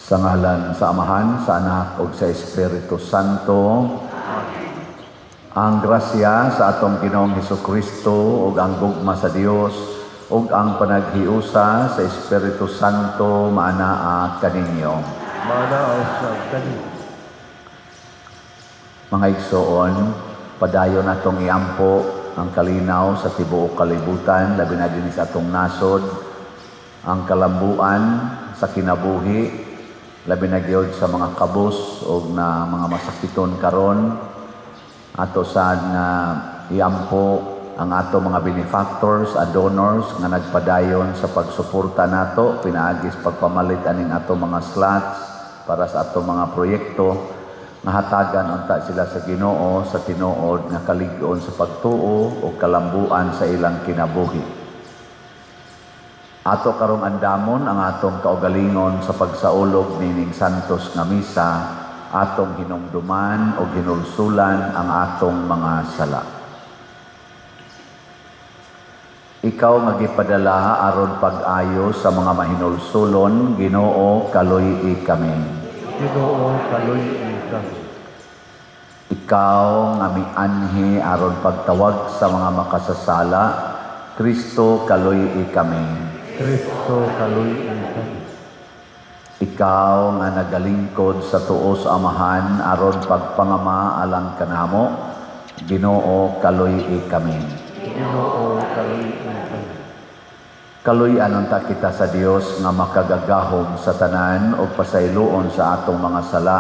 Sa ngalan sa Amahan, sa Anak, ug sa Espiritu Santo. Ang grasya sa atong Ginoong Hesukristo ug ang gugma sa Dios ug ang panaghiusa sa Espiritu Santo maanaa kaninyo. Maanaa sa kaninyo. Mga igsoon, padayon natong iampo ang kalinaw sa tibuok kalibutan, labi na din sa atong nasod, ang kalambuan sa kinabuhi, labi na gyud sa mga kabus o na mga masakiton karon. Ato sad nga iampo ang ato mga benefactors and donors nga nagpadayon sa pagsuporta nato pinaagis pagpamalit aning ato mga slots para sa ato mga proyekto nga hatagan unta sila sa Ginoo sa tinuod nga kalig-on sa pagtuo o kalambuan sa ilang kinabuhi. Ato karong andamon ang atong kaugalingon sa pagsaulog nining santos nga misa, atong hinumduman o hinulsulan ang atong mga sala. Ikaw nga gipadala aron pag-ayo sa mga mahinulsulon, Ginoo kaluy-i kami. Ginoo kaluy-i kami. Ikaw nga mianhi aron pagtawag sa mga makasasala, Kristo kaluy-i kami. Kristo kaluy-i kami. Ikaw nga nagalingkod sa tuo sa Amahan aron pagpangama alang kanamo, Ginoo kaluy-i kami. Ginoo kaluy-i kami. Kaluy-an unta kita sa Dios nga makagagahom sa tanan o pasayloon sa atong mga sala.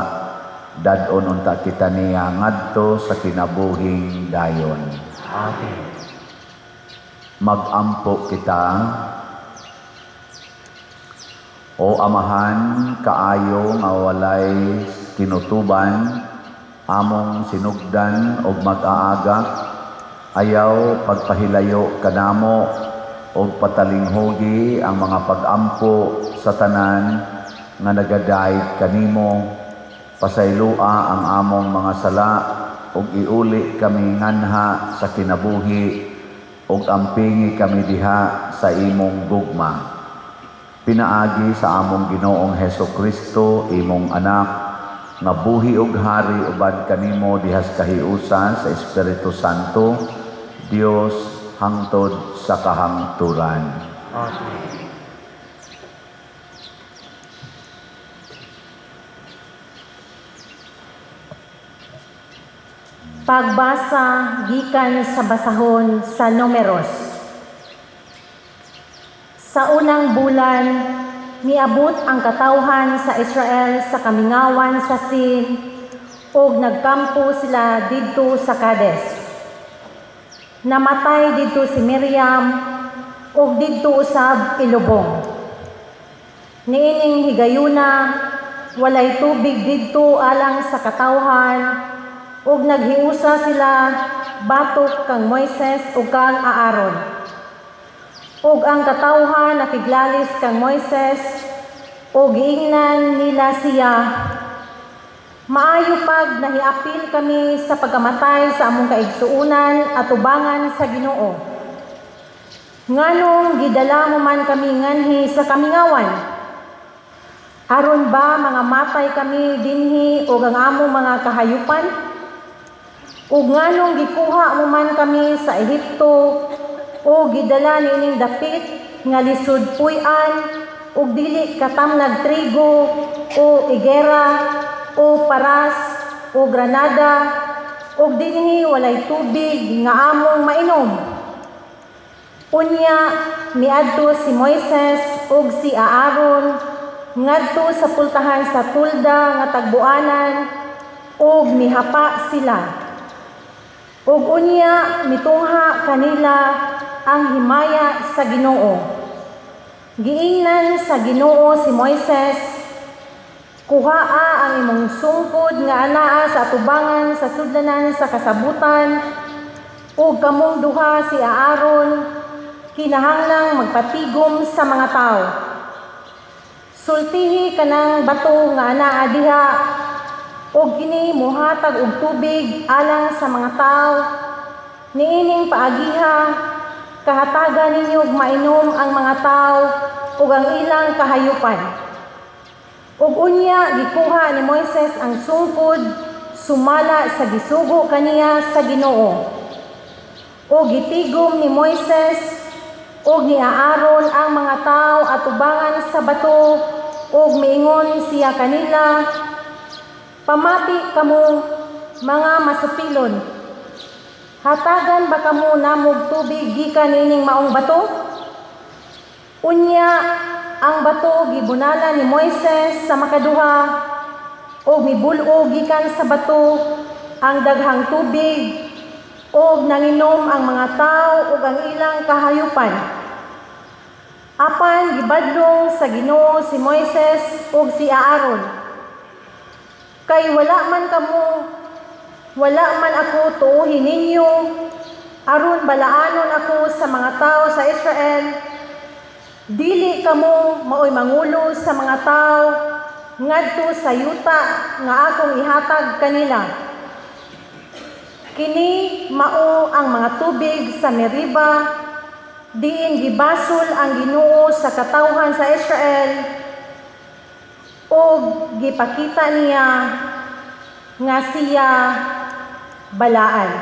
Dadon unta kita niya ngadto sa kinabuhing dayon. Amen. Magampo kita. O Amahan, kaayo nga walay kinutuban, among sinugdan og mag-aaga, ayaw pagpahilayo kanamo og patalinghogi ang mga pag-ampo sa tanan nga nagadayeg kanimo, pasaylua ang among mga sala og iuli kami nganha sa kinabuhi og ampingi kami diha sa imong gugma. Pinaagi sa among Ginoong Hesukristo, imong anak, nga buhi ug hari ubad kanimo dihas kahiusa sa Espiritu Santo, Dios hangtod sa kahangturan. Amen. Pagbasa gikan sa basahon sa Numeros. Sa unang bulan, niabot ang katawhan sa Israel sa kamingawan sa Sin, ug nagkampo sila didto sa Kades. Namatay didto si Miriam, ug didto usab ilubong. Niining higayuna, walay tubig didto alang sa katawhan, ug naghiusa sila batok kang Moises ug kang Aaron. Ug ang katawhan nakiglalis kang Moises, ug giingnan nila siya, maayo pag nahiapil kami sa pagkamatay sa among kaigsuunan at ubangan sa Ginoo. Nganong gidala mo man kami nganhi sa kamingawan? Aron ba mga matay kami dinhi ug ang among mga kahayupan? Ug nganong gikuha mo man kami sa Ehipto o gidala niining dapit nga lisod puy-an ug dili katamnag trigo o igera o paras o granada ug dinhi walay tubig nga among mainom. Unya miadto si Moises ug si Aaron ngadto sa pultahan sa tulda nga tagbuanan ug mihapa sila. Ug unya mitungha kanila ang himaya sa Ginoo. Giingnan sa Ginoo si Moises, Kuhaa ang imong sungkod nga anaa sa atubangan sa sudlanan sa kasabutan, ug kamong duha si Aaron kinahanglang magpatigom sa mga tao. Sultihi kanang bato nga anaa diha, ug kini muhatag og tubig alang sa mga tao. Niining paagiha, kahatagan ninyo mainom ang mga tao ug ang ilang kahayupan. Ug unya gikuha ni Moises ang sungkod sumala sa gisugo kaniya sa Ginoo. Ug gitigom ni Moises ug ni Aaron ang mga tao atubangan sa bato ug miingon siya kanila, "Pamati kamo mga masupilon. Hatagan ba kamo namog tubig gikan nining maong bato?" Unya ang bato gibunala ni Moises sa makaduha ug mibul-o gikan sa bato ang daghang tubig ug nanginom ang mga tao ug ang ilang kahayupan. Apan gibadlong sa Ginoo si Moises ug si Aaron, "Kay wala man ako tuuhin ninyo aron balaanon ako sa mga tao sa Israel. Dili kamo maoy mangulo sa mga tao ngadto sa yuta nga akong ihatag kanila. Kini mao ang mga tubig sa Meriba, diin gibasol ang Ginoo sa katawhan sa Israel, ug gipakita niya nga siya balaan."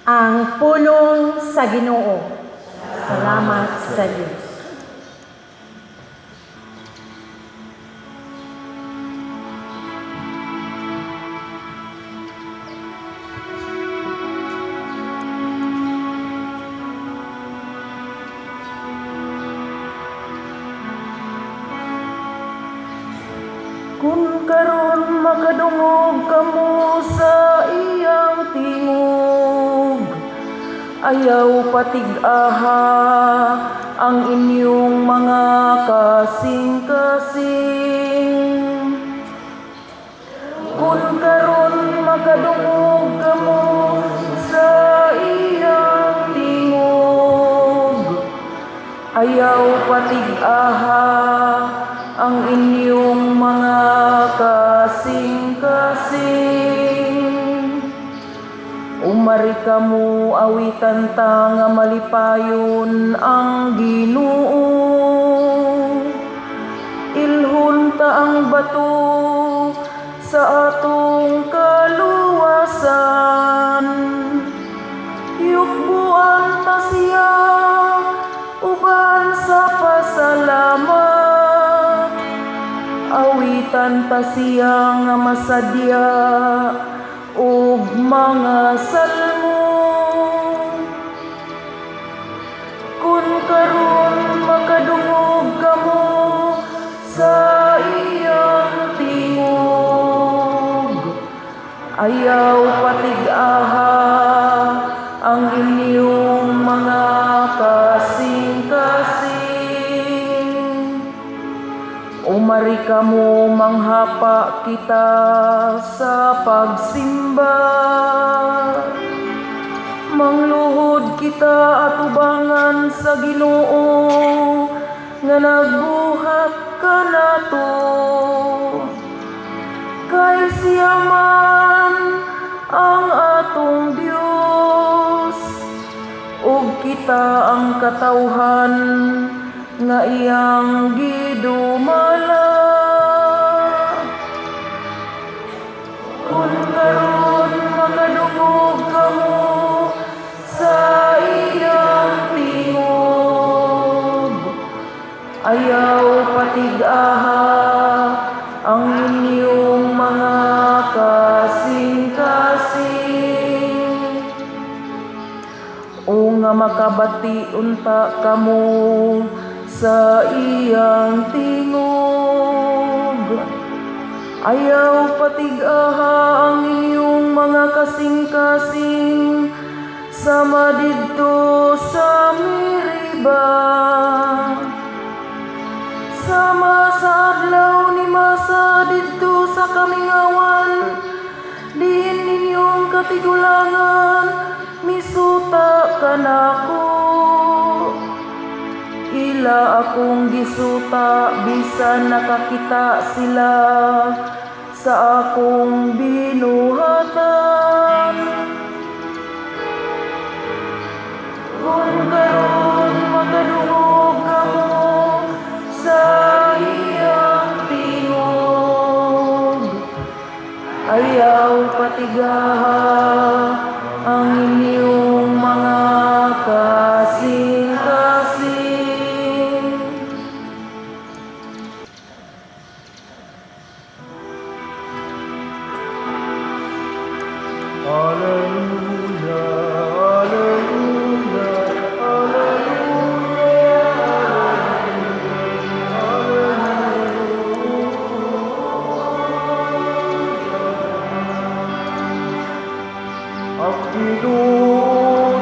Ang pulong sa Ginoo. Salamat sa Diyos. Kung karon makadungog kamo sa iyang tingog, ayaw patig-aha ang inyong mga kasing-kasing. Kung karon makadungog kamo sa iyang tingog, ayaw patig-aha ang inyong mga kasing-kasing. Umari kamo awitan ta nga malipayon ang Ginoo. Ilhon ta ang bato sa atong kaluwasan. Yukbuan ta siya uban sa pasalamat. Awitan ta siya nga masadya ug mga salmo. Kung karon makadungog kamo sa iyang tingog, ayaw patig-aha ang inyong mga kasing-kasing. Umari kamo manghapa kita sa pagsimba. Mangluhod kita atubangan sa Ginoo nga nagbuhat kanato. Kay siya man ang atong Dios, ug kita ang katawhan nga iyang gidumala. Kung karon makadungog kamo sa iyang tingog, ayaw patig-aha ang inyong mga kasing-kasing. O nga makabati unta kamo sa iyang tingog, ayaw patig-aha ang inyong mga kasing-kasing sama didto sa Meriba. sama sa adlaw ni masa didto sa kamingawan, diin ninyong katigulangan, misuta kanako. Ila akong gisuta, bisan nakakita sila sa akong binuhatan. Kung karon makadungog kamo sa iyang tingog, ayaw patigaha ang inyong mga kasing-kasing. Alleluia, alleluia, alleluia. Ang Pinoon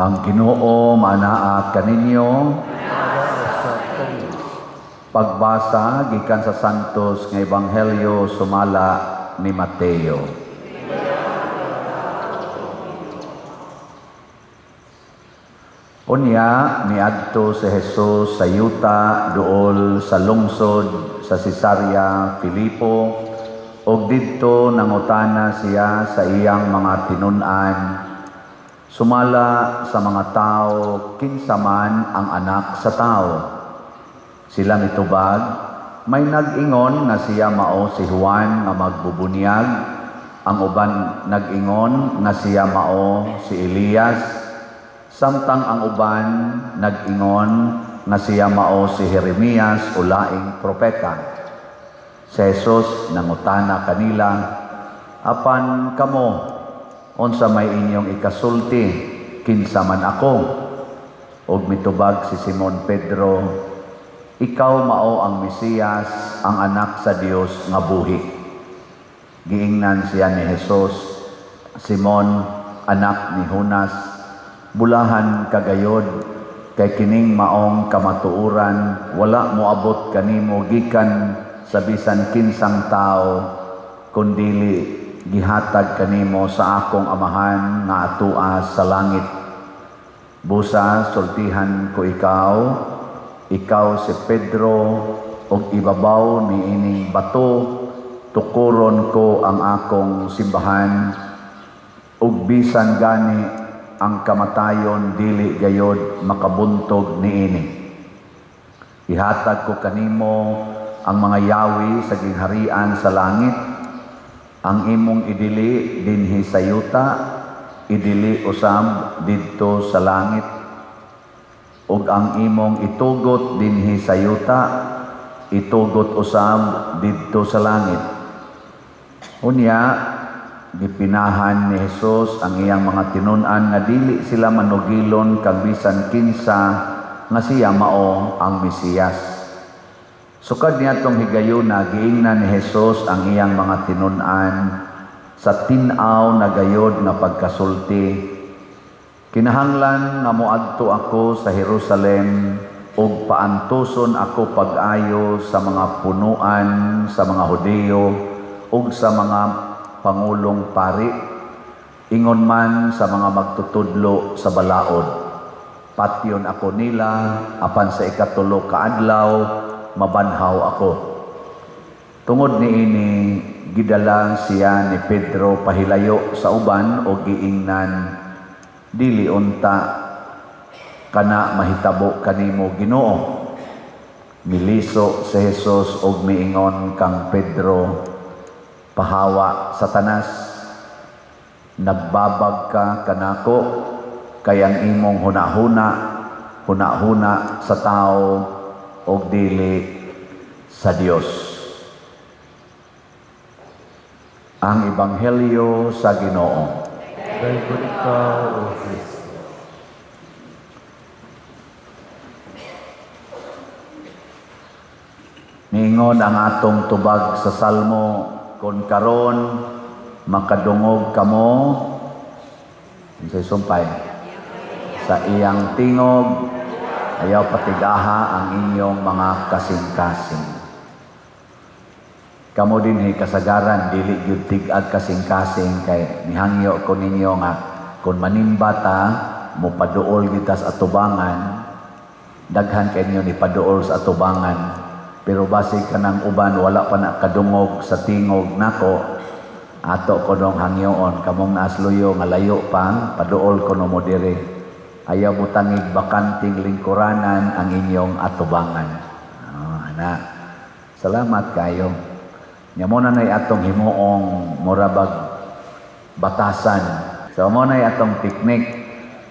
Ang Ginoo manaa kaninyo. Pagbasa gikan sa Santos nga Ebanghelyo sumala ni Mateo. Unya niadto si Jesus sa yuta duol sa lungsod sa Cesarea Filipo ug didto nangutana siya sa iyang mga tinun-an. Sumala sa mga tao kinsa man ang anak sa tao. Sila mitubag, may nag-ingon nga siya mao si Juan nga magbubunyag, ang uban nag-ingon nga siya mao si Elias, samtang ang uban nag-ingon nga siya mao si Jeremias o laing propeta. Si Jesus nangutana kanila, apan kamo, unsa may inyong ikasulti, kinsa man ako? Og mitubag si Simon Pedro, ikaw mao ang Mesiyas, ang anak sa Dios nga buhi. Giingnan siya ni Jesus, Simon, anak ni Jonas, bulahan kagayod, kay kining maong kamatuuran, wala moabot kanimo gikan sa bisan kinsang tao, kundili gihatag kanimo sa akong amahan nga atua sa langit. Busa sultihan ko ikaw si Pedro, og ibabaw ni ining bato tukuron ko ang akong simbahan, ug bisan gani ang kamatayon dili gayod makabuntog niini. Ihatag ko kanimo ang mga yawi sa gingharian sa langit, ang imong idili dinhi sa yuta, idili usab didto sa langit, ug ang imong itugot dinhi sa yuta, itugot usab didto sa langit. Unya, gipinahan ni Jesus ang iyang mga tinun-an nga dili sila manugilon kag bisan kinsa nga siya mao ang Mesiyas. Sukad niadtong higayuna giingnan ni Jesus ang iyang mga tinun-an sa tin-aw na gayod nga pagkasulti. Kinahanglan nga moadto ako sa Jerusalem ug paantuson ako pag-ayo sa mga punuan sa mga Hudiyo ug sa mga pangulong pari, ingon man sa mga magtutudlo sa balaod. Patyon ako nila, apan sa ikatulo ka adlaw mabanhaw ako. Tungod niini gidala siya ni Pedro pahilayo sa uban o giingnan, dili unta kana mahitabo kanimo Ginoo. Miliso si Jesus og miingon kang Pedro, pahawa Satanas, nagbabag ka kanako kay ang imong hunahuna sa tao og dili sa Dios. Ang Ebanghelyo sa Ginoo. Dahil ko ikaw, O Kristo. Niingon ang atong tubag sa Salmo, kung karon makadungog kamo sa sumpay sa iyang tingog, ayaw patigaha ang inyong mga kasing-kasing. Kamo din kasagaran dili gyud tig-ag kasing-kasing kay nihangyo ko ninyo nga kung manimbata mo paduol kita sa atubangan, daghan kayo ni paduol sa atubangan. Pero basig kanang uban wala pa na kadungog sa tingog nako, ato ko nung hangyoon kamong naasluyo nga layo pa paduol ko no mo dire. Ayaw butangig bakanting lingkuranan ang inyong atubangan. Ana. Salamat kayo. Nya mo na nay atong himuong murabag batasan. So mo nay atong piknik.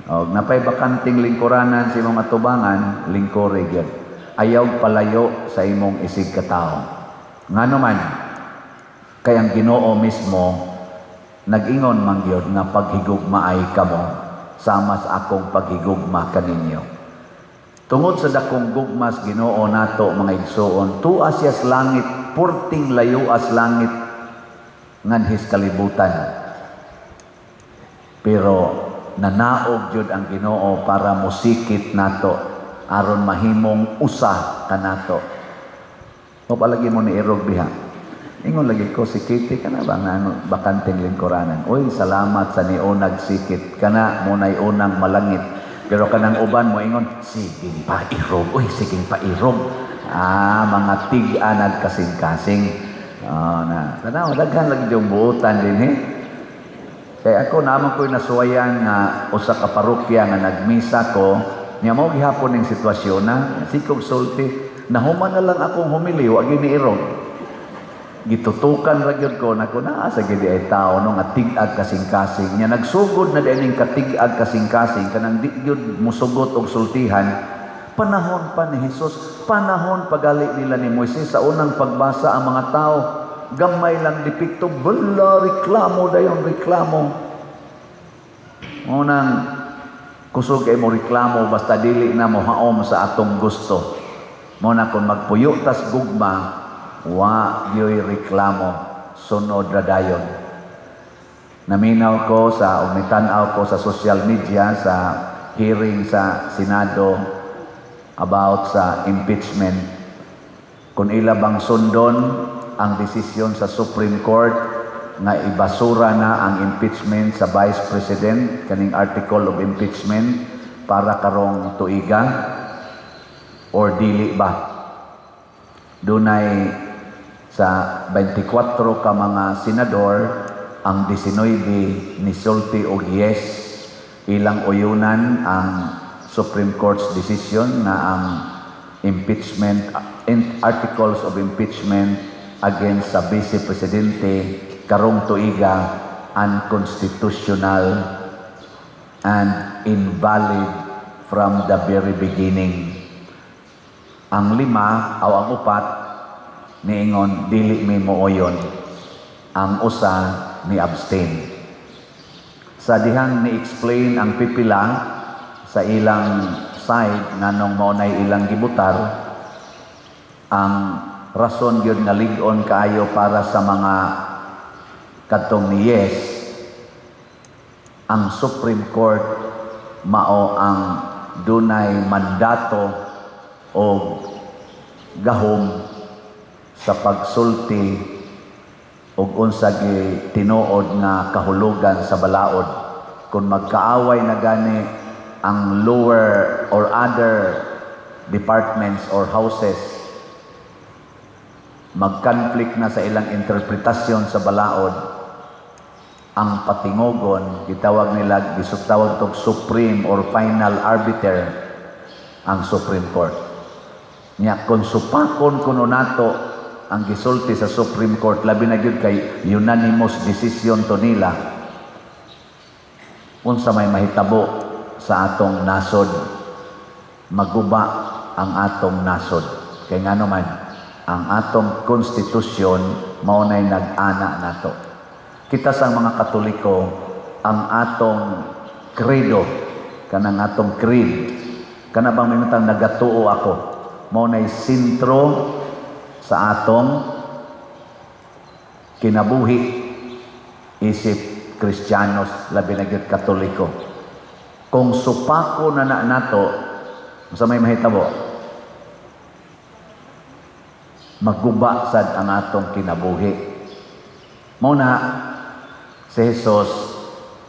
Og napay bakanting lingkuranan sa imong atubangan, lingkore gyud. Ayaw palayo sa imong isig katao. Ngano man kay ang Ginoo mismo nag-ingon man gyud nga paghigugmaay kamo sama sa akong paghigugma kaninyo. Tungod sa dakong gugmas Ginoo nato mga igsoon, tuas yas langit, purting layo as langit nganhis kalibutan. Pero nanaog jud ang Ginoo para mosikit nato aron mahimong usa kanato. O palagi mo ni irog biha. Ingon lagi ko sikiti kana ba nga bakanting lingkuranan. Oy, salamat sa niunag sikit kana mo nay unang malangit. Pero kanang uban mo ingon, sige pa irog. Oy, sige pa irog. Mga tig-anad kasing-kasing. Na tanaw daghan lagi yung buutan din Kaya ako naman ko'y nasuwayan nga usa ka parokya nga nagmisa ko. Niya mo gihapon ning sitwasyon na sikog sulti nahuman na lang akong humiliw agi ni irog. Gitutukan ra gyud ko nako naa sa gid ay tao no nga tig-ag kasing-kasing. Nya nagsugod na dining katig-ag kasing-kasing kanang di gyud musugot og sultihan. Panahon pa ni Hesus, panahon pagali nila ni Moises sa unang pagbasa ang mga tao gamay lang dipikto bala reklamo dayon reklamo. Unang kusog kay mo reklamo basta dili na mo haom sa atong gusto. Mo na kung magpuyo tas gugma, wa gyoy reklamo, sunod ra dayon. Naminaw ko sa umitan-aw ko sa social media sa hearing sa Senado about sa impeachment. Kung ila bang sundon ang desisyon sa Supreme Court nga ibasura na ang impeachment sa Vice President, kaning article of impeachment para karong tuiga or dili ba? Dunay sa 24 ka mga senador, ang 19 ni sulti og yes, ilang uyunan ang Supreme Court's decision na ang impeachment, articles of impeachment against sa Vice Presidente karong tuiga unconstitutional and invalid from the very beginning. Ang 5 o ang 4 niingon dili mi mooyon, ang usa ni abstain. Sa dihang ni-explain ang pipila sa ilang side nganong maunay ilang gibutar, ang rason gyud nga lig-on kaayo para sa mga katong ni yes, ang Supreme Court mao ang dunay mandato o gahom sa pagsulti og unsa gi tinuod nga kahulugan sa balaod. Kung magkaaway na gani ang lower or other departments or houses, mag-conflict na sa ilang interpretasyon sa balaod, ang patingogon, gitawag nila, gisutawag tog supreme or final arbiter, ang Supreme Court. Nya kung supakon kuno nato ang gisulti sa Supreme Court, labi na gyud kay unanimous decision to nila, unsa may mahitabo sa atong nasod, maguba ang atong nasod. Kay ngano man, ang atong konstitusyon maunay nag-ana nato. Kita sa mga Katoliko, ang atong credo, kanang atong creed, kana bang minutang nagatuo ako, mao nay sentro sa atong kinabuhi isip Kristiyanos, labi na gyud Katoliko. Kung supako na nato sa may mahitabo, magguba sad ang atong kinabuhi. Mao na si Jesus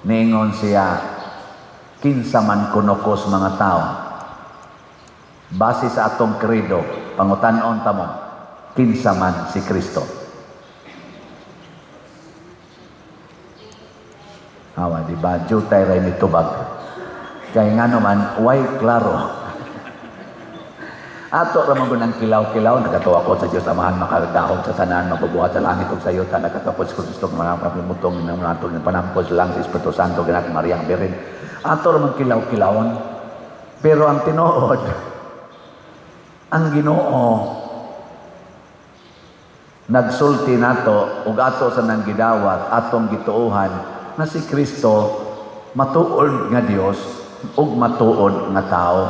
niingon siya, kinsa man kunokos mga tao. Base sa atong credo, pangutan-on ta mo, kinsa man si Kristo. Awa, di ba? Jutay ray ni tubag. Kaya nga naman, why klaro? Ato ramang gunang kilaw-kilaw, nagatuwa ko sa Diyos Amahan, makagdahon sa tanan, mabubuhat sa langit ug sa iyo, nagkatapos ko gusto mga pamimutong ng mga natong panampos lang sa Espiritu Santo, ganat Mariang Birin. Ato ramang kilaw-kilawon. Pero ang tinuod, ang Ginoo, nagsulti nato, ug ato sa nang gidawat, atong gituohan, na si Kristo, matuod nga Dios, ug matuod nga tao.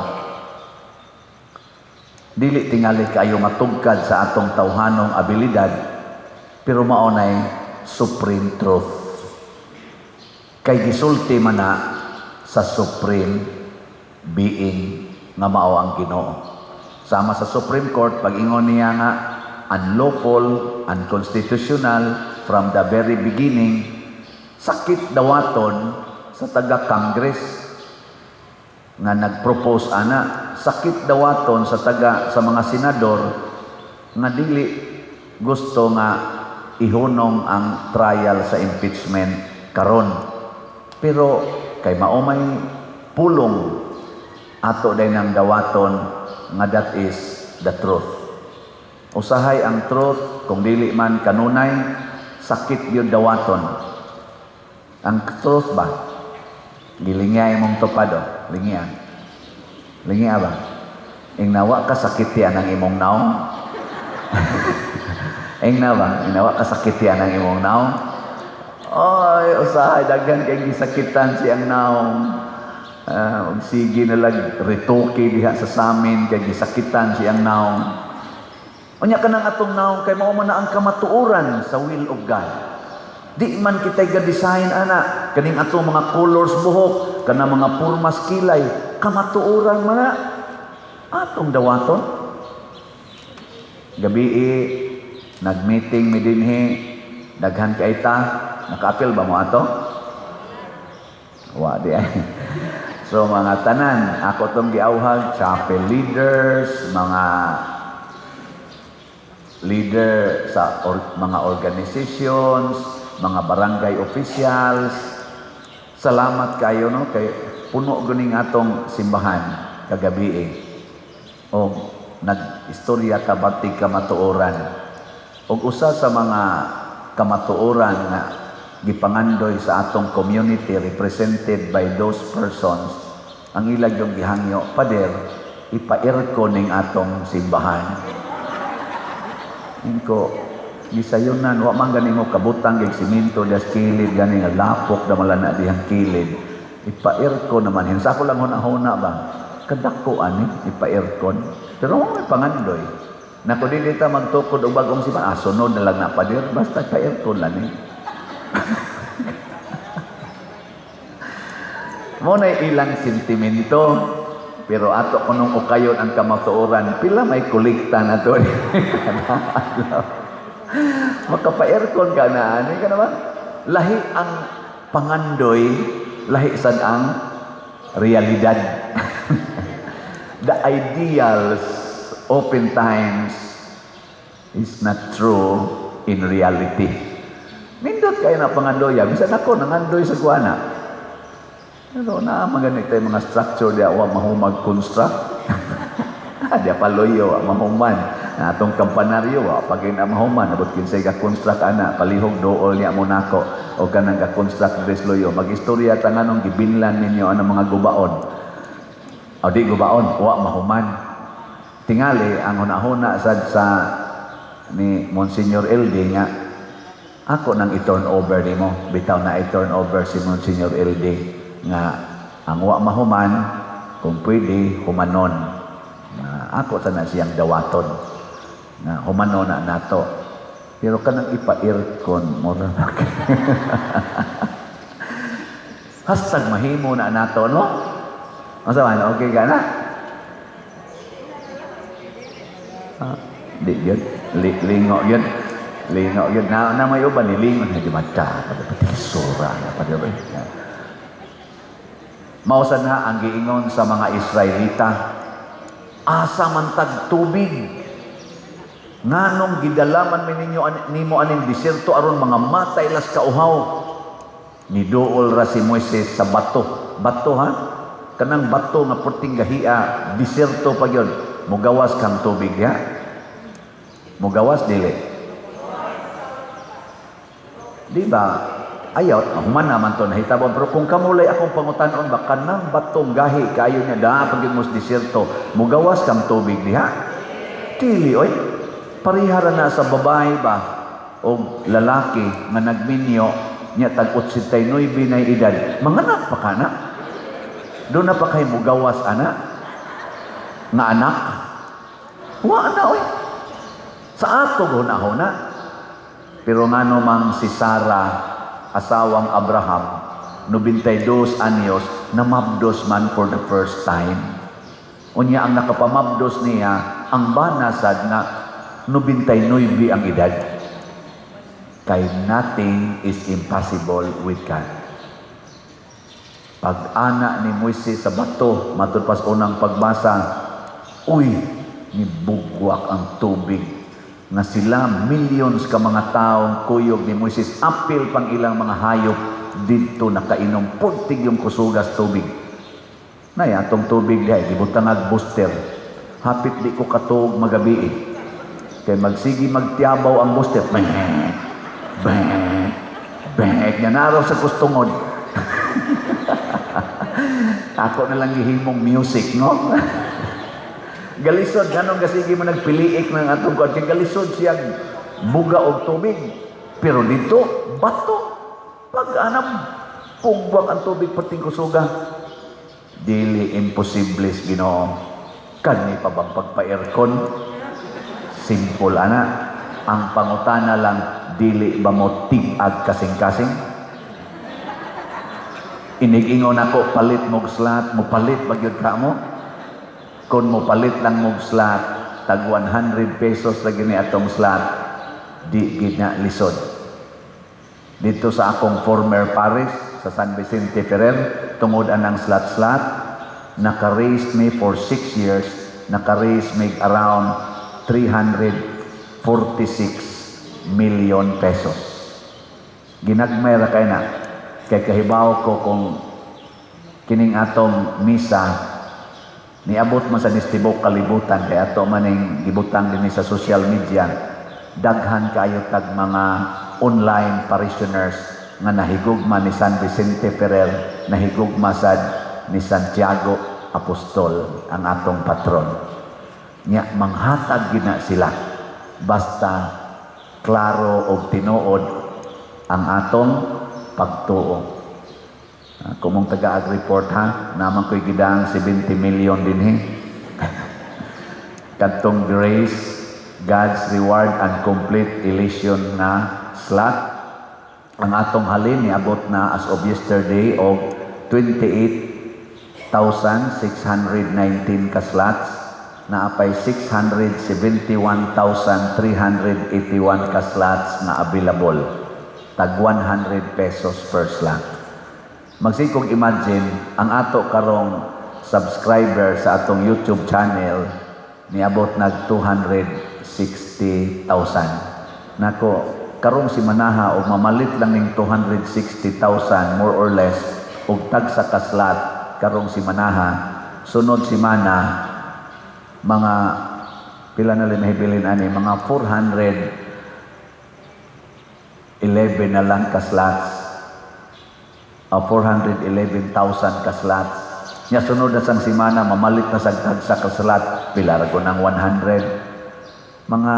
Dili tingali kayo matugkad sa atong tawhanong abilidad, pero maunay supreme truth. Kay gisulti man na sa supreme being nga mao ang Ginoo. Sama sa Supreme Court, pag-ingon niya nga unlawful, unconstitutional from the very beginning, sakit dawaton sa taga-Congress nga nag-propose ana, sakit dawaton sa mga senador nga dili gusto nga ihunong ang trial sa impeachment karon. Pero kay maumay pulong ato day nang dawaton nga that is the truth. Usahay ang truth, kung dili man kanunay, sakit yun dawaton. Ang truth ba? Gilingya imong tupado. Lingya. Lingya ba? Ing nawa ka sakitian ang imong naong. Ing na ba? Ing nawa ka sakitian ang imong naong. Oy, usahay daghan kay gisakitan siyang naong. Sige na lang retoke diha sa samin kay gisakitan siyang naong. Unya ka nang atong naong kay mao man na ang kamatuoran sa will of God. Di man kita'y ga-design, ana. Kaning atong mga colors buhok, kanang mga purmas kilay, kamatuoran man na. Atong dawaton. Gabi nag-meeting mi dinhi, daghan kay ta, naka-apil ba mo ato? Wa di ay. So mga tanan, ako tong giawhag, chapel leaders, mga leader sa mga organizations, mga barangay officials, salamat kayo no kay puno guning atong simbahan kagabi o nag-istorya kabatig kamatuoran o usa sa mga kamatuoran nga gipangandoy sa atong community represented by those persons, ang ilag yung gihangyo, Pader, ipa-aircon ning atong simbahan. Inko gisayunan, wa man gani mo kabutang kay simento das kilid gani nga lapok da malana dihang kilid. Ipa-aircon naman. Hinsa ko lang huna-huna ba? Kadako ani ipa-aircon. Pero mo may pangandoy. Na kung di ta magtukod og bagong simbahan, sunod na lang na Pader, basta pa-aircon lang ni. Mo na ilang sentimento. Pero ato kunong ukayon ang kamatuoran, pila may kolekta na to. Makapa-aircon ka na, ano ka naman? Lahi ang pangandoy, lahi sad ang realidad. The ideals oftentimes is not true in reality. Nindot kayo na pangandoy, bisan ako nangandoy sa kuwana. Pero na maganit tayo mga structure di awa mahumag construct. Di paloyo mahuman. Na atong kampanaryo pag ina mahuman abot kinsay ka construct ana palihog dool niya mo nako o kanang ka construct desloyo magistorya tanganong gibinlan ninyo ang mga gubaon. O di gubaon wa mahuman. Tingali ang hunahuna sad sa ni Monsignor LD nga Ako nang i-turn over nimo, bitaw na i-turn over si Monsignor LD nga ang wa mahuman kung pwede humanon. Ako sana siyang dawaton na humanon na nato. Pero kanang ipa-earcon mo na. Hashtag mahimo na nato, no? Masaman, okay ka na? Di yun. Lingo yun. Lingo yun. Na may uban ni lingo. Di mata. Pati sura. Pati ba? Mausan na ang giingon sa mga Israelita. Asa man tag tubig. Nganong gidalaman mi ninyo nimo aning desierto aron mga matay las kauhaw. Niduol ra si Moises sa bato. Bato ha? Kanang bato nga puting gahia, desierto pa yun. Mugawas kang tubig ha? Mugawas dili. Di ba? Ayaw, human naman to nahitabon. Pero kung kamulay akong pangutanon ba, kanang batong gahi, kayo niya, dapat yung desierto, mugawas kang tubig diha? Dili, oy. Parihara na sa babae ba, o lalaki, nga nagminyo, niya tag 89 na edad, manganak pa ka na? Doon na pa kayo mugawas, ana? Nga anak? Wa na, oy. Sa ato, huna-huna. Pero nga namang si Sarah, asawang Abraham, 92 anyos, namabdos man for the first time. Unya ang nakapamabdos niya, ang banasad na 99 ang edad. Kay nothing is impossible with God. Pag-ana ni Moises sa bato, matod pas unang pagbasa, uy, nibugwak ang tubig. Na sila, millions ka mga taong kuyog ni Moises, apil pang ilang mga hayop, dito nakainom, puntig yung kusugas tubig. Nay, atong tubig dihay, gibutang booster. Hapit di ko katuog magabi eh. Kay magsigi magtiabaw ang booster. Bek niya naraw sa kustungod. Ako na lang ihimong music, no? Galisod, ganun kasigi mo nagpiliik ng atong kuwan. Kaya galisod siyang buga o tubig. Pero dito, bato. Pag-anam, pugwag ang tubig pating kusuga. Dili imposibles, Ginoo. Kani pa bang pagpa-aircon? Simple, ana. Ang pangutana lang, dili ba mo tig-ag kasing-kasing? Inig-ingon ako, palit mong slot, mo palit bagyod ka mo? Kung mo palit lang mong slot, tag 100 pesos lagi ni atong slot, di gina lisod. Dito sa akong former parish, sa San Vicente Ferrer, tungod anang slot-slot, naka-raise me for 6 years, naka-raise me around 346 million pesos. Ginagmay ra kay na. Kay kahibaw ko kung kining atong misa, niabot man sa nistibok kalibutan, kay ato maning gibutang din sa social media, daghan kayo tag mga online parishioners nga nahigugma ni San Vicente Ferrer, nahigugma sad ni Santiago Apostol, ang atong patron. Nya manghatag gina sila basta klaro og tinuod ang atong pagtuo. Kung mong taga-ag-report ha, naman ko'y gidang 70 million din he. Katong grace, God's reward and complete elation na slot. Ang atong halin niabot na as of yesterday og 28,619 ka slots, na apay 671,381 ka slots na available. Tag 100 pesos per slot. Magsikong imagine, ang ato karong subscriber sa atong YouTube channel, niabot nag 260,000. Nako, karong si Manaha, o mamalit lang ng 260,000, more or less, o tag sa kaslat, karong si Manaha, sunod si Mana, mga, pila na rin mahibilin ani, mga 411 na lang kaslots. 411,000 kaslots. Nya sunod na sang simana, mamalit na sagtag sa kaslat, pila ra ko ng 100. Mga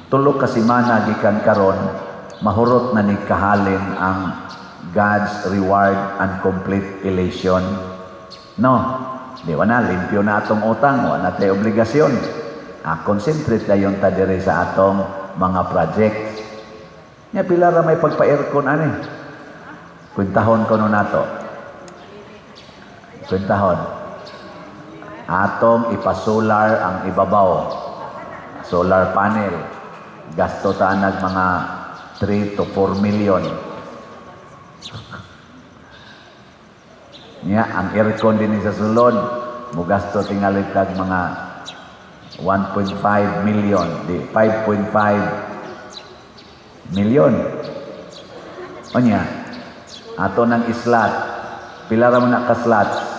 tulog ka simana gikan karon, mahurot na ni kahalin ang God's reward and complete elation. No, di ba na, limpyo na atong utang, wala na tayo obligasyon. Concentrate na yung tadiri sa atong mga projects. Nga pila ra may pagpa-aircon ani. Kwentahon ko no nato. Kwentahon. Atong ipa-solar ang ibabaw. Solar panel. Gasto ta nag mga 3 to 4 million. Nya ang aircon din sa sulod, mo gasto tingali tag mga 1.5 million, di 5.5 million. Onya, ato ng slot, pila ra man na ka slots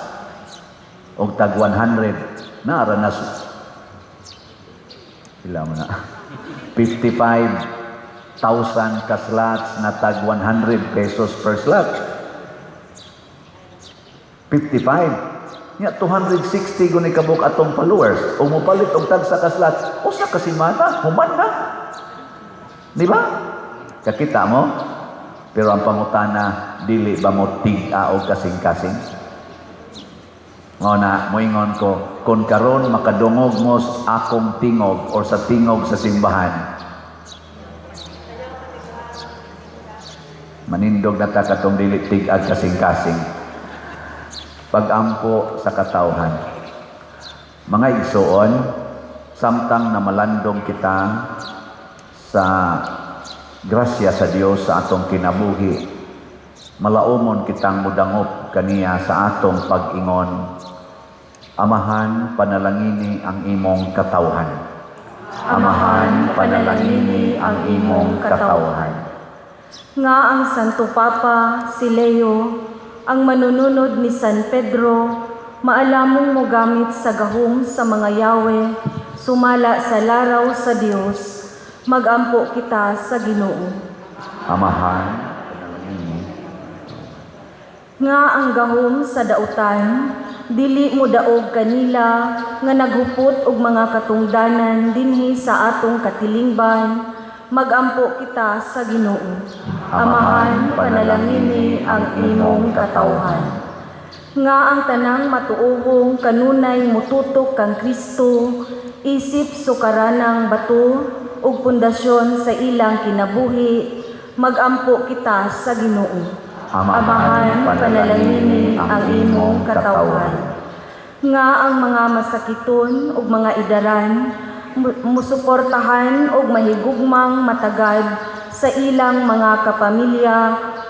og tag 100 na ra na pila man na 55,000 ka slots na tag 100 pesos per slot. 55. Nya 260 guni kabuk atong followers o mopalit og tag sa ka slots usa ka semana human na. Di ba? Kakita mo? Pero ang pangutana, dili ba mo tig-a o kasing-kasing? Na, moingon ko, kung karon makadungog mo sa akong tingog o sa tingog sa simbahan, manindog na ta katong dili tig-ag kasing-kasing. Pag-ampo sa katawhan. Mga igsoon, samtang na malandong kita sa grasya sa Dios sa atong kinabuhi, malaumon kitang mudangop kaniya sa atong pag-ingon. Amahan, panalangini ang imong katawhan. Amahan, panalangini ang imong katawhan. Nga ang Santo Papa, si Leo, ang manununod ni San Pedro, maalamong mo gamit sa gahong sa mga yawe, sumala sa laraw sa Dios, magampo kita sa Ginoo. Amahan, panalangini. Nga ang gahom sa dautan, dili mo daog kanila nga naghupot og mga katungdanan dinhi sa atong katilingban, magampo kita sa Ginoo. Amahan, panalangini ang imong katawhan. Nga ang tanang matuohong kanunay mututok kang Kristo, isip sukaranang bato ug pundasyon sa ilang kinabuhi, magampo kita sa Ginoo. Amahan, panalangini ang imong katawhan. Nga ang mga masakiton ug mga idaran, musuportahan og mahigugmang matagad sa ilang mga kapamilya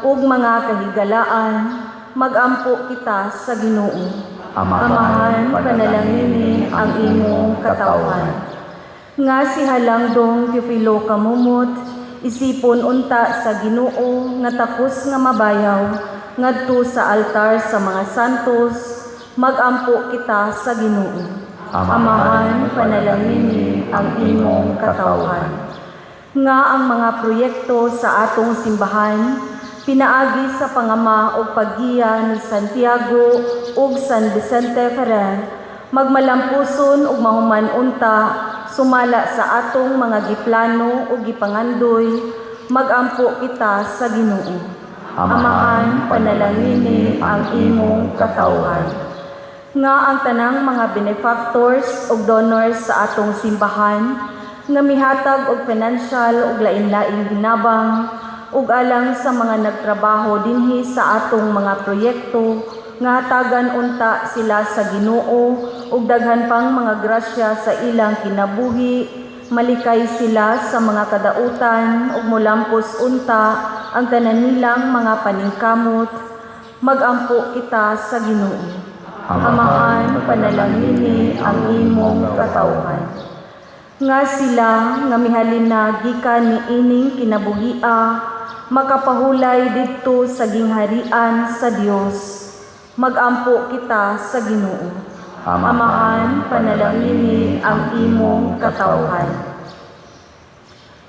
ug mga kahigalaan, magampo kita sa Ginoo. Amahan, panalangini ang imong katawhan. Nga si Halangdong Teofilo Kamumot, isipon unta sa Ginoo nga takos nga mabayaw ngadto sa altar sa mga santos, magampo kita sa Ginoo. Amahan, panalangini ang imong katawhan. Nga ang mga proyekto sa atong simbahan, pinaagi sa pangama o paggiya ni Santiago ug San Vicente Ferrer, magmalampuson ug mahuman unta, sumala sa atong mga giplano ug gipangandoy, magampo kita sa Ginoo. Amahan, panalangini ang imong katawhan. Nga ang tanang mga benefactors ug donors sa atong simbahan, nga mihatag og financial ug lain-laing hinabang ug alang sa mga nagtrabaho dinhi sa atong mga proyekto, nga hatagan unta sila sa Ginoo ug daghan pang mga grasya sa ilang kinabuhi, malikay sila sa mga kadautan ug molampos unta ang tanan nilang mga paningkamot, magampo kita sa Ginoo. Amahan, panalangini ang imong katawhan. Nga sila nga mihalin na gikan ni ining kinabuhia, makapahulay didto sa gingharian sa Dios, magampo kita sa Ginoo. Amahan, panalangini ang imong katawhan.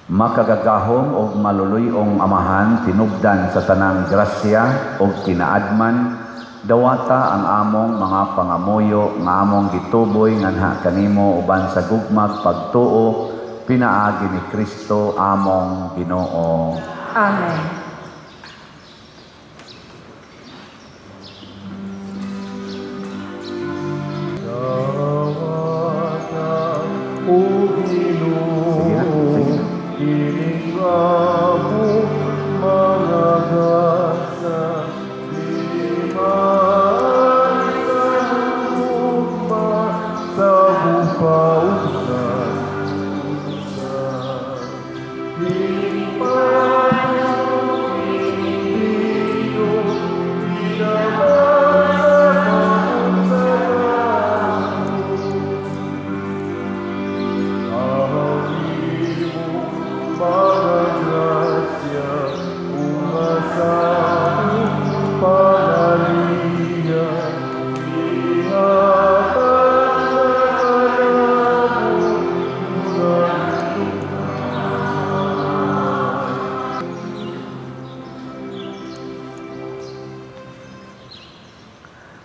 Makagagahom o maluluyong amahan, tinubdan sa tanang grasya o kinaadman, dawata ang among mga pangamuyo nga among gituboy nganha kanimo uban sa gugmag pagtuo pinaagi ni Kristo among Ginoo. Amen. Tawagan, O Ginoo, Sige na, sige na. kining among mga gasa, liman sa luma, sa bupausan, kining payo, kining dino, pinamasa sa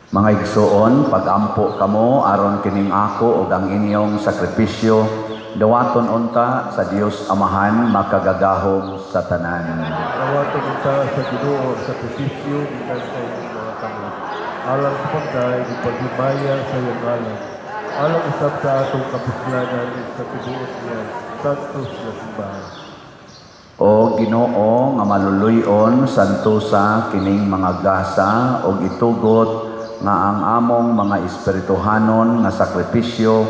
Mga igsoon, pagampo kamo aron kining ako ug ang inyong sakripisyo dawaton unta sa Dios Amahan makagagahom sa tanan. Tawaton kita sa Ginoo sa sakripisyo gikan sa inyong mga kamot. Alang sa pagday, di paghimaya sa iyong ngalan. Alang usab sa atong kapuslanan sa tibuot niya, santos na simbahan. O Ginoo nga maluluyon santusa kining mga gasa ug itugot nga ang among mga espirituhanon nga sakripisyo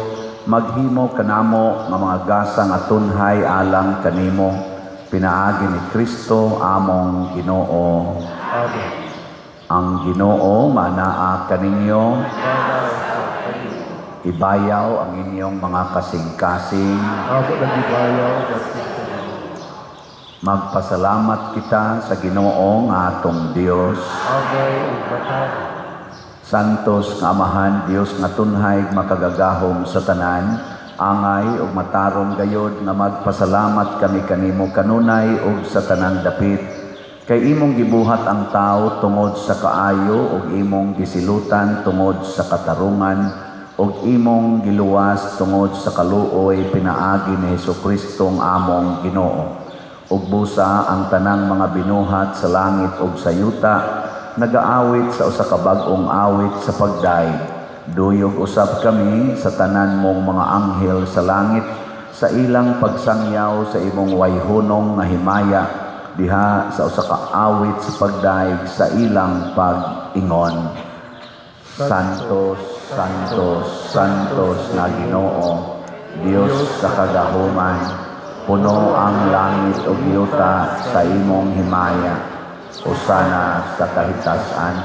maghimo kanamo nga mga gasa nga tunhay alang kanimo pinaagi ni Kristo among Ginoo. Amen. Ang Ginoo manaa kaninyo, ibayaw ang inyong mga kasing-kasing. Ako nagibayaw at Kristo. Magpasalamat kita sa Ginoo nga atong Dios. Agay ug matay. Santos nga Amahan Dios nga tunhay makagagahom sa tanan, angay ug matarong gayod nga magpasalamat kami kanimo kanunay ug sa tanan dapit. Kay imong gibuhat ang tao tungod sa kaayo ug imong gisilutan tungod sa katarungan ug imong giluwas tungod sa kaluoy pinaagi ni Hesukristo ang among Ginoo. Ug busa ang tanang mga binuhat sa langit ug sa yuta nagaawit sa usa ka bag-ong awit sa pagdaig. Duyog usab kami sa tanan mong mga anghel sa langit sa ilang pagsangyaw sa imong wayhunong nga himaya diha sa usa ka awit sa pagdaig sa ilang pag-ingon. Santos, Santos, Santos na Ginoo, Dios sa kagahuman, puno ang langit ug yuta sa imong himaya. Hosana sa kahitasan,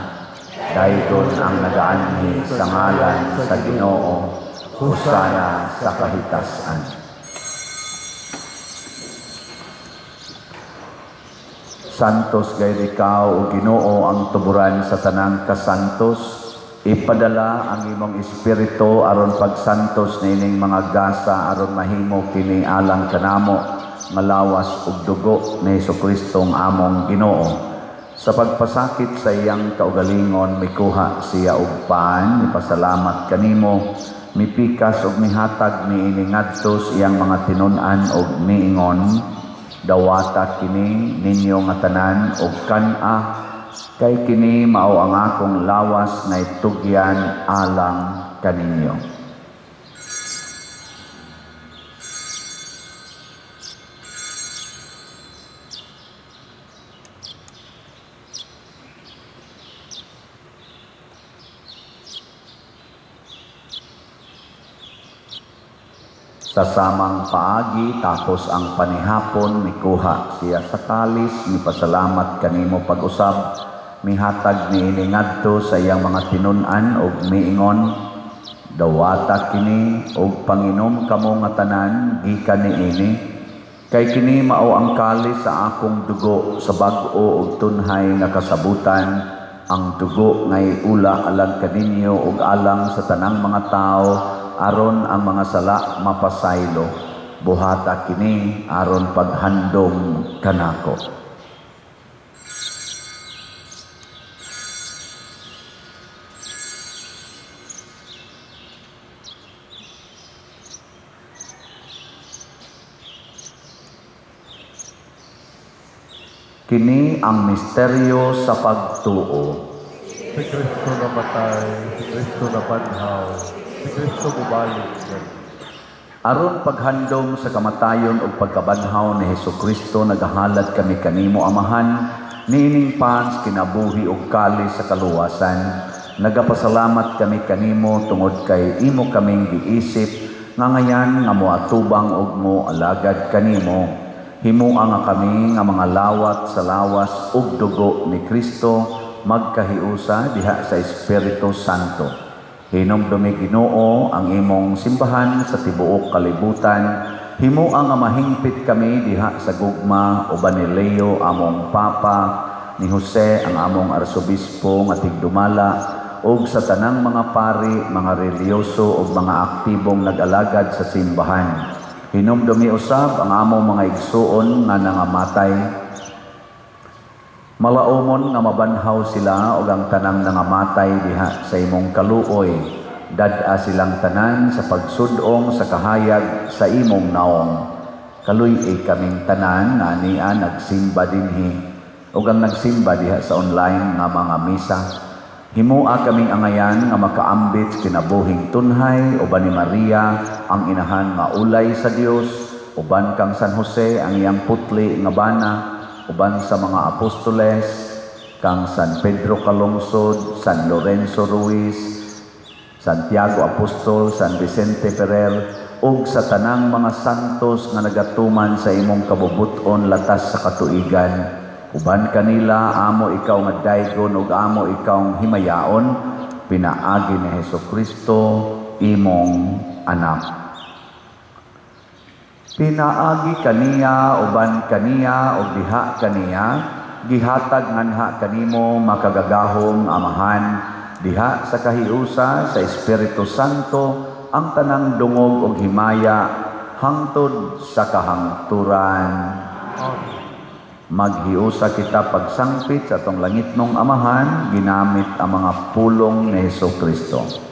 dayton ang nagaanhi sa ngalan sa Ginoo. Hosana sa kahitasan. Santos gayud ikaw o Ginoo ang tuburan sa tanang kasantos. Ipadala ang imong espiritu aron pagsantos nining mga gasa aron mahimo kini alang kanamo nga lawas ug dugo ni Hesukristo ang among Ginoo. Sa pagpasakit sa iyang kaugalingon, mikuha siya og paan, ipasalamat kanimo, mipikas og mihatag niini ngadto sa iyang mga tinun-an og miingon, dawata kini ninyo nga tanan og kan-a, kay kini mao ang akong lawas na itugyan alang kaninyo. Sa samang paagi tapos ang panihapon mikuha siya sa kalis mipasalamat kanimo pag-usab mihatag niini ngadto sa iyang mga tinun-an ug miingon dawata kini ug panginom kamo nga tanan gikan niini kay kini mao ang kalis sa akong dugo sa bag-o ug tunhay nga kasabutan ang dugo ngay ula alang kaninyo ug alang sa tanang mga tao aron ang mga sala mapasaylo buhata kini aron paghandom kanako. Kini ang misteryo sa pagtuo. Si Kristo namatay, si Kristo nabanhaw, si Kristo bubalik. Aron paghandom sa kamatayon ug pagkabanhaw ni Hesukristo nagahalad kami kanimo amahan niining pans kinabuhi ug kali sa kaluwasan. Nagapasalamat kami kanimo tungod kay imo kaming giisip nga ngayan nga moatubang ug moalagad kanimo. Himuang nga kami nga mga lawat sa lawas ug dugo ni Kristo magkahiusa diha sa Espiritu Santo. Hinumdumi Ginoo ang imong simbahan sa tibuok kalibutan. Himuang nga mahingpit kami diha sa gugma uban ni Leo among Papa, ni Jose ang among arsobispo nga tigdumala ug sa tanang mga pari, mga reliyoso ug mga aktibong nag-alagad sa simbahan. Hinumdumi usab ang among mga igsuon nga nangamatay. Malaumon nga mabanhaw sila ug ang tanang nangamatay diha sa imong kaluoy. Dad-a silang tanan sa pagsudong sa kahayag sa imong naong. Kaluy-ay kaming tanan nga ania nagsimba dinhi ug ang nagsimba diha sa online nga mga misa. Himua kaming angayan nga makaambit kinabuhing tunhay uban ni Maria ang inahan nga ulay sa Dios, uban kang San Jose ang iyang putli nga bana, uban sa mga apostoles, kang San Pedro Calungsod, San Lorenzo Ruiz, Santiago Apostol, San Vicente Ferrer, ug sa tanang mga santos nga nagatuman sa imong kabubuton latas sa katuigan. Uban kanila, amo ikaw nga daygon ug amo ikaw himayaon, pinaagi ni Hesukristo, imong anak. Pinaagi kaniya, uban kaniya, ug diha kaniya, gihatag nganha kanimo makagagahom amahan, diha sa kahiusa sa Espiritu Santo, ang tanang dungog ug himaya, hangtod sa kahangturan. Maghiusa kita pagsangpit sa atong langitnong amahan, ginamit ang mga pulong ni Hesukristo.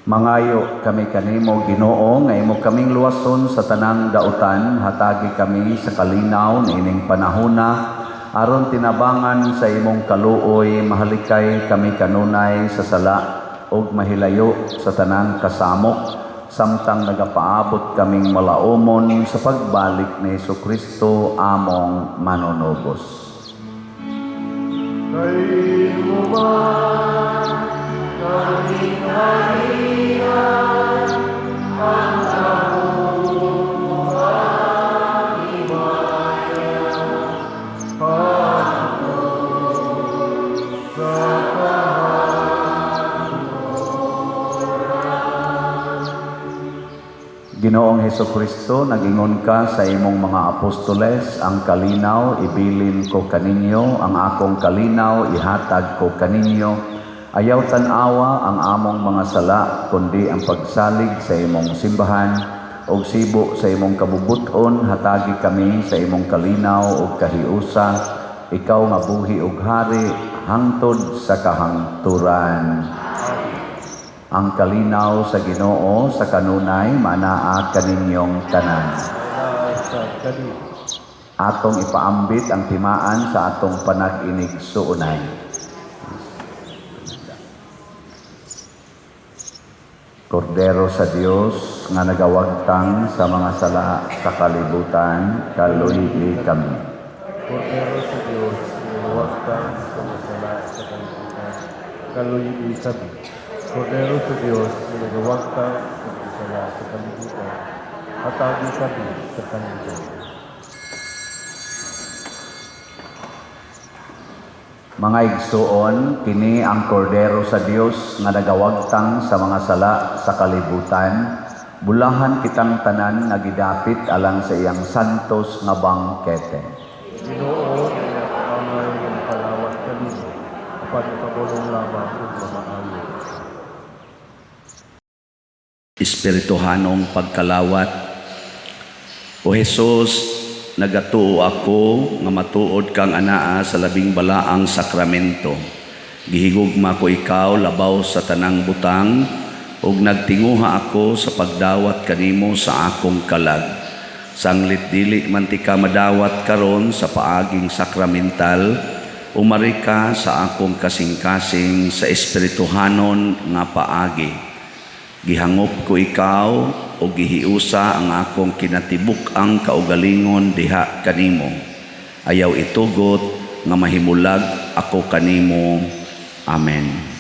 Mangayo kami kanimo Ginoo nga imo kaming luwason sa tanang dautan, hatagi kami sa kalinaw niining panahona aron tinabangan sa imong kaluoy, mahalikay kami kanunay sa sala ug mahilayo sa tanang kasamok, samtang nagapaabot kaming malaumon sa pagbalik ni Hesukristo among manunubos. Kay uman, kaming halian, ang among mga himaya, hangtod sa kahangturan. Ginoong Hesukristo, nagingon ka sa imong mga apostoles, ang kalinaw ibilin ko kaninyo, ang akong kalinaw ihatag ko kaninyo. Ayaw tanawa ang among mga sala, kundi ang pagsalig sa imong simbahan, o sibo sa imong kabubuton, hatagi kami sa imong kalinaw o kahiusa, ikaw nga buhi ug hari, hangtod sa kahangturan. Ang kalinaw sa Ginoo sa kanunay manaa kaninyong tanan. sa kani. Atong ipaambit ang timaan sa atong panag-inig suunay. Kordero sa Dios nga nagawagtang sa mga sala sa kalibutan, kaluhi kami. Kordero sa Diyos, niluwagtan sa masala sa kalibutan, kaluyi kami. Kordero sa Diyos, niluwagtan sa masala sa kalibutan, hatagi kami sa kalibutan. Mga igsuon, kini ang kordero sa Dios nga nagawagtang sa mga sala sa kalibutan. Bulahan kitang tanan nga gidapit alang sa iyang santos nga bangkete. Ginoo, niya kaamay ng palawat kanino, apan ipabulong lamang ng mamaayo. Espirituhanong pagkalawat. O Jesus, nagatuo ako nga matuod kang anaa sa labing balaang sakramento. Gihigugma ko ikaw labaw sa tanang butang, ug nagtinguha ako sa pagdawat kanimo sa akong kalag. Sanglit dili man ti ka madawat karon sa paaging sakramental, umari ka sa akong kasing-kasing sa espirituhanon nga paagi. Gihangop ko ikaw o gihiusa ang akong kinatibuk-ang kaugalingon diha kanimo. Ayaw itugot nga mahimulag ako kanimo. Amen.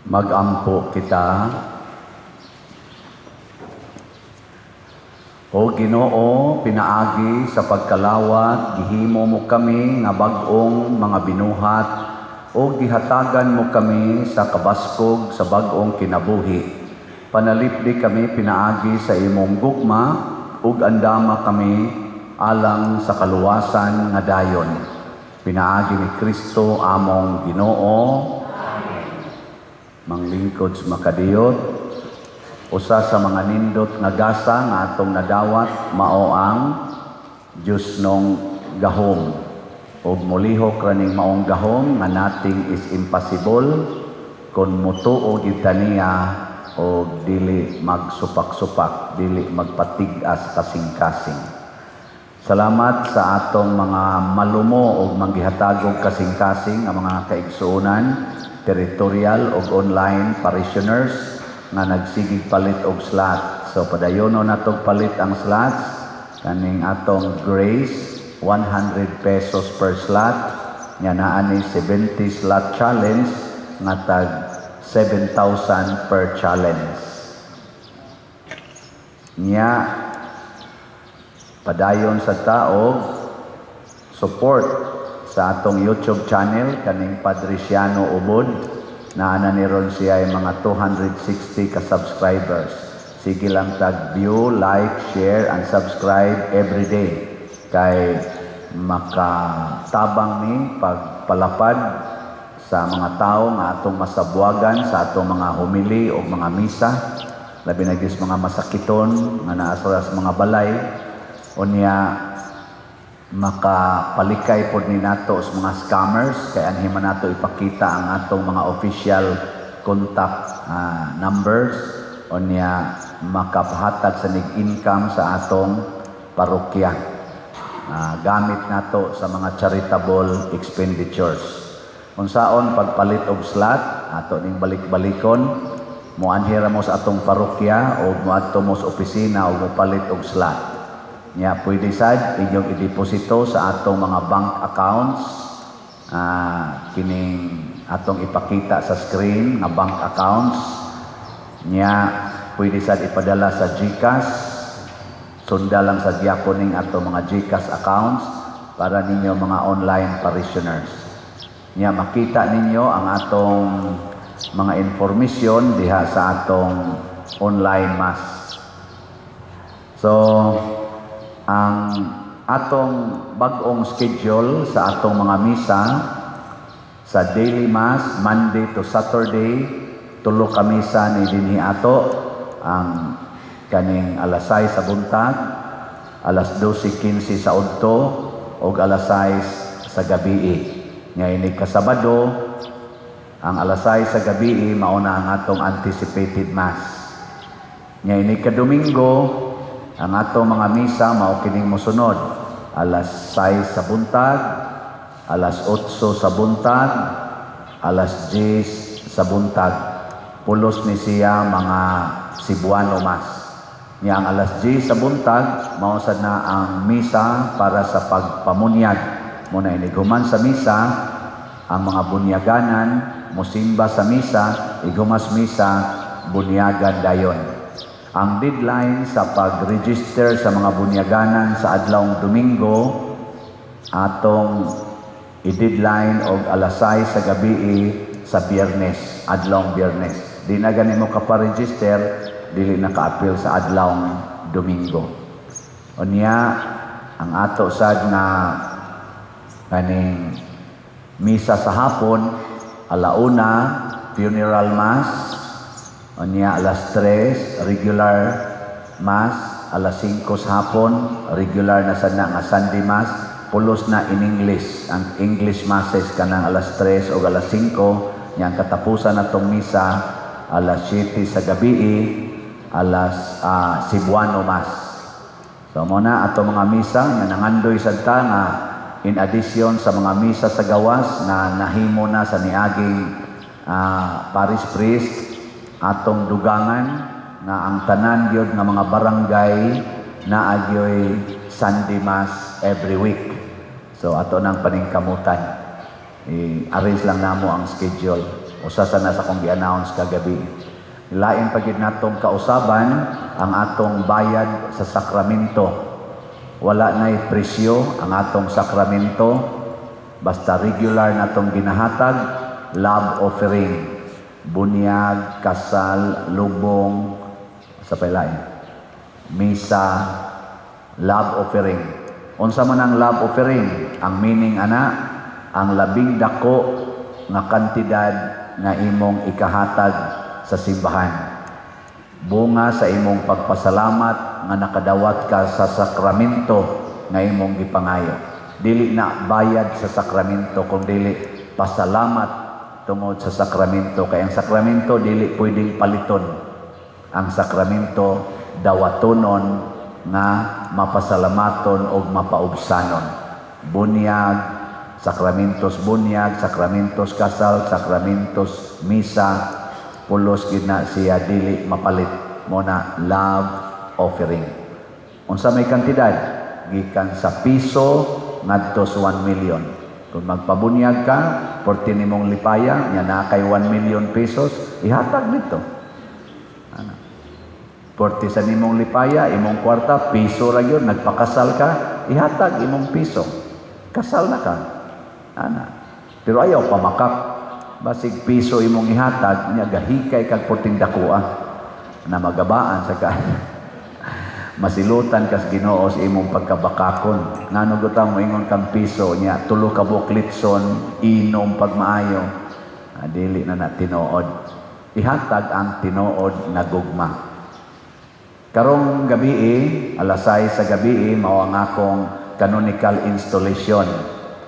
Magampo kita. O Ginoo, pinaagi sa pagkalawat, gihimo mo kami nga bag-ong mga binuhat, o gihatagan mo kami sa kabaskog sa bag-ong kinabuhi. Panalipdi kami pinaagi sa imong gugma, ug andama kami alang sa kaluwasan nga dayon. Pinaagi ni Kristo among Ginoo. Manglingkod sa makadiyot, usa sa mga nindot nga gasa nga atong nadawat mao ang Diyos nung gahom. O mulihok raning maong gahom nga nothing is impossible kung mutuo kita niya o dili magsupak-supak, dili magpatigas kasing-kasing. Salamat sa atong mga malumo o manggihatagog kasing-kasing ang mga kaigsuonan, territorial o online parishioners nga nagsigig palit og slot. So padayono natog palit ang slots kaning atong Grace 100 pesos per slot nya naa ni 70 slot challenge nga tag 7,000 per challenge. Nya padayon sa tao support sa atong YouTube channel kaning Padriciano Ubod na ni ron siya ay mga 260 ka subscribers. Sige lang tag view, like, share and subscribe every day kay makatabang ni pagpalapad sa mga tao nga atong masabwagan sa atong mga homily o mga misa labi na gis mga masakiton nga naa sa mga balay unya makapalikay pod ni nato sa mga scammers kay anhi man nato ipakita ang atong mga official contact numbers unya makapahatag sa nig-income sa atong parokya gamit nato sa mga charitable expenditures. Unsaon pagpalit og slot ato ning balik-balikon moanhira mo sa atong parokya o moadto mo sa opisina o mopalit og slot. Nya pwede sad inyong i-deposito sa atong mga bank accounts kining atong ipakita sa screen nga bank accounts. Nya pwede sad ipadala sa GCash, sunda lang sa diakoning atong mga GCash accounts para ninyo mga online parishioners. Nya makita ninyo ang atong mga informasyon diha sa atong online mass. So ang atong bag-ong schedule sa atong mga misa sa daily mass Monday to Saturday tulo ka misa ni dinhi ato ang kaning alas 6 sa buntag, alas 12:15 sa udto ug alas 6 sa gabi. Ngayon ka Sabado ang alas 6 sa gabi mauna ang atong anticipated mass. Ngayon ka Domingo ang atong mga misa mao kining mosunod alas 6 sa buntag, alas 8 sa buntag, alas 10 sa buntag. Pulos ni siya mga Cebuano mass. Nya ang alas 10 sa buntag mao sad na ang misa para sa pagpamunyag. Muna iniguman sa misa ang mga bunyaganan mosimba sa misa, igumas misa bunyagan dayon. Ang deadline sa pag-register sa mga bunyaganan sa adlawng Domingo atong i-deadline og alas 6 sa gabi sa Biyernes, adlawng Biyernes. Di na gani mo ka-register, dili na ka-appeal sa adlawng Domingo. Unya ang ato sad nga kaning misa sa hapon, alauna funeral mass. Unya alas 3, regular mass, alas 5 sa hapon, regular na sana nga Sunday mass, pulos na in English. Ang English masses kanang alas 3 o alas 5, yang katapusan natong misa, alas 7 sa gabi, alas Cebuano mass. So muna ato mga misa nga nangandoy sadta nga in addition sa mga misa sa gawas na nahimo na sa niaging parish priest atong dugangan nga ang tanan gyud nga mga barangay na agyoy Sunday mass every week. So ato nang paningkamutan. I-arrange lang namo ang schedule. Usa sa nasa kong gi-announce kagabi. Lain pa gid natong kausaban ang atong bayad sa sakramento. Wala nay presyo ang atong sakramento basta regular natong ginahatag love offering. Bunyag, kasal, lubong, sa palain, misa, love offering. Unsa man ang love offering? Ang meaning ana, ang labing dako nga kantidad nga imong ikahatag sa simbahan. Bunga sa imong pagpasalamat nga nakadawat ka sa sakramento nga imong gipangayo. Dili na bayad sa sakramento kung dili pasalamat tungod sa sakramento. Kaya ang sakramento dili pwedeng paliton. Ang sakramento dawatonon nga mapasalamaton o mapaubsanon. Bunyag, sakramentos bunyag, sakramentos kasal, sakramentos misa, pulos gid na siya dili mapalit mo na love offering. Unsa may kantidad? Gikan sa piso ngadto sa 1 million. Kung magpabunyag ka, 40 nimong lipaya, nya na kay 1 million pesos, ihatag dito. 40 sa nimong lipaya, imong kwarta, piso ra yun, nagpakasal ka, ihatag imong piso. Kasal na ka. Pero ayaw pamakak. Basig piso imong ihatag, niya gahikay kag puting dakua na magabaan sa ka. Masilutan kas Ginoo sa imong pagkabakakon. Ngano gutang moingon kang piso niya, tulo ka buklitson, inom pagmaayo. Dili na na tinuod. Ihatag ang tinuod na gugma. Karong gabi, alas 6 sa gabi, mao ang akong canonical installation.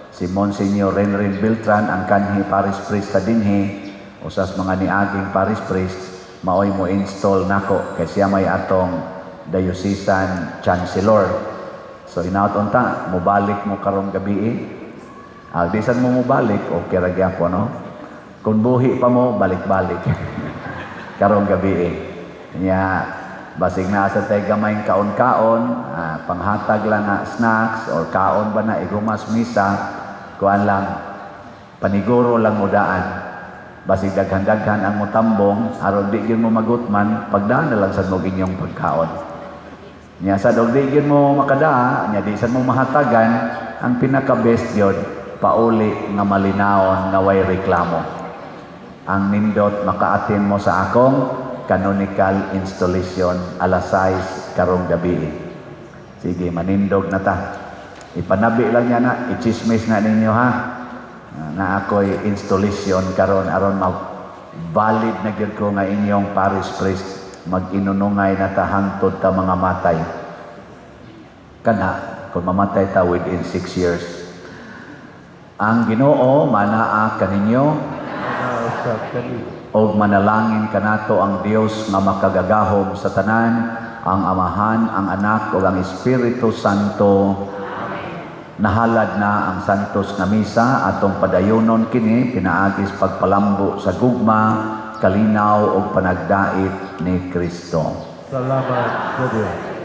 Si Monsignor Renren Beltran, ang kanhi parish priest sa dinhi, usas mga niaging parish priest, maoy mo install nako kay siya may atong diocesan chancellor. So hinaut unta, mubalik mo karong gabi. Albisan mo mubalik, okay ra gyapon no. Kung buhi pa mo, balik-balik. Karong gabi. Nya basig na sa tay gamayng kaon-kaon, panghatag lang na snacks or kaon ba na igumas misa, kuan lang paniguro lang mo daan. Basig daghan-daghan ang mutambong aron di gyud mo magutman, pagdaan na lang sa mo inyong pagkaon. Nya sa dog di gyud mo makada, nya di sa mo mahatagan, ang pinaka-best gyud pauli nga malinawon nga way reklamo. Ang nindot makaatin mo sa akong canonical installation alas 6 karong gabi. Sige, manindog na ta. Ipanabi lang niya na, i-chismis na ninyo ha. Na ako'y installation karon aron valid na gyud ko nga inyong parish priest mag-inunungay na ta hangtod ta mga matay. Kana kung mamatay ta within 6 years. Ang Ginoo manaa kaninyo Usab kani. o manalangin kanato ang Dios nga makagagahom sa tanan, ang Amahan, ang Anak ug ang Espiritu Santo. Nahalad na ang santos nga misa atong padayonon kini pinaagis pagpalambo sa gugma, kalinaw ug panagdait ni Kristo. Salamat sa Dios.